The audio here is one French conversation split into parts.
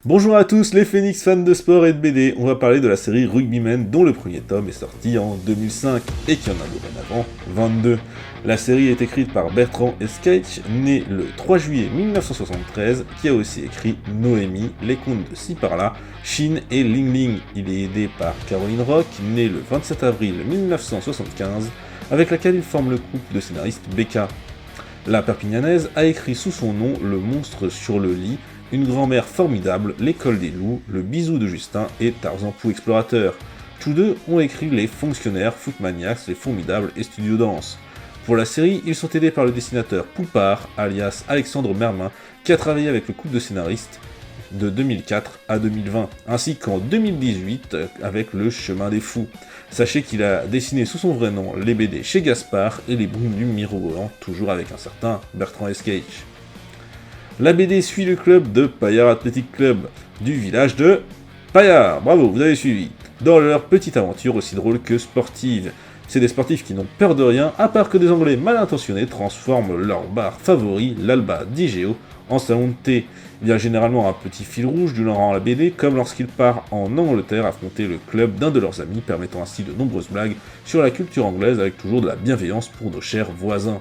Bonjour à tous les Phoenix fans de sport et de BD, on va parler de la série Rugbymen dont le premier tome est sorti en 2005 et qui en a dorénavant 22. La série est écrite par Bertrand Escaich, né le 3 juillet 1973, qui a aussi écrit Noémie, Les Contes de Ci par là, Shin et Ling Ling. Il est aidé par Caroline Rock, née le 27 avril 1975, avec laquelle il forme le couple de scénaristes Becca. La Perpignanaise a écrit sous son nom Le monstre sur le lit, Une grand-mère formidable, L'école des loups, Le bisou de Justin et Tarzan Pou explorateur. Tous deux ont écrit Les fonctionnaires, Footmaniacs, Les formidables et Studio Danse. Pour la série, ils sont aidés par le dessinateur Poupard, alias Alexandre Mermin, qui a travaillé avec le couple de scénaristes de 2004 à 2020, ainsi qu'en 2018 avec Le Chemin des Fous. Sachez qu'il a dessiné sous son vrai nom les BD chez Gaspard et les Brumes du Mirobolant, toujours avec un certain Bertrand Escaich. La BD suit le club de Paillard Athletic Club du village de Paillard, bravo, vous avez suivi, dans leur petite aventure aussi drôle que sportive. C'est des sportifs qui n'ont peur de rien, à part que des Anglais mal intentionnés transforment leur bar favori, l'Alba Digeo, en salon de thé. Il y a généralement un petit fil rouge du genre à la BD, comme lorsqu'il part en Angleterre affronter le club d'un de leurs amis, permettant ainsi de nombreuses blagues sur la culture anglaise avec toujours de la bienveillance pour nos chers voisins.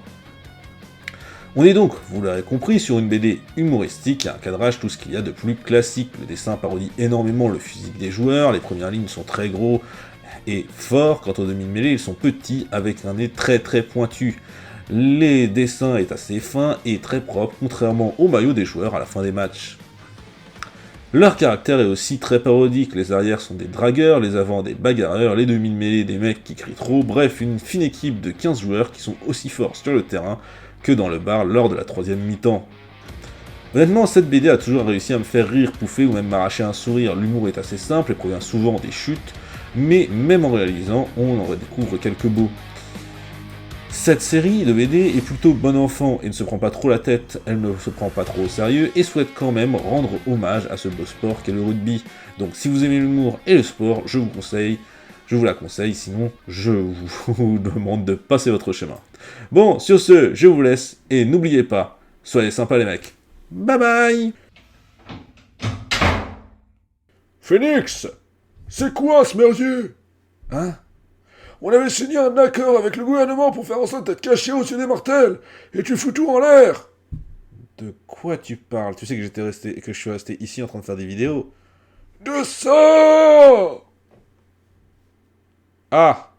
On est donc, vous l'aurez compris, sur une BD humoristique et un cadrage tout ce qu'il y a de plus classique. Le dessin parodie énormément le physique des joueurs, les premières lignes sont très gros et forts, quant aux demi-mêlés ils sont petits avec un nez très pointu. Les dessins est assez fin et très propre, contrairement au maillot des joueurs à la fin des matchs. Leur caractère est aussi très parodique, les arrières sont des dragueurs, les avants des bagarreurs, les demi-mêlés des mecs qui crient trop, bref une fine équipe de 15 joueurs qui sont aussi forts sur le terrain que dans le bar lors de la troisième mi-temps. Honnêtement, cette BD a toujours réussi à me faire rire, pouffer ou même m'arracher un sourire. L'humour est assez simple et provient souvent des chutes, mais même en réalisant, on en redécouvre quelques beaux. Cette série de BD est plutôt bon enfant et ne se prend pas trop la tête, elle ne se prend pas trop au sérieux et souhaite quand même rendre hommage à ce beau sport qu'est le rugby. Donc si vous aimez l'humour et le sport, je vous la conseille, sinon je vous demande de passer votre chemin. Bon, sur ce, je vous laisse, et n'oubliez pas, soyez sympas les mecs. Bye bye. Phoenix, c'est quoi ce merdier? Hein? On avait signé un accord avec le gouvernement pour faire en sorte d'être caché au-dessus des mortels, et tu fous tout en l'air. De quoi tu parles? Tu sais que je suis resté ici en train de faire des vidéos. De ça. Ah!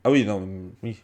Ah oui, non, oui.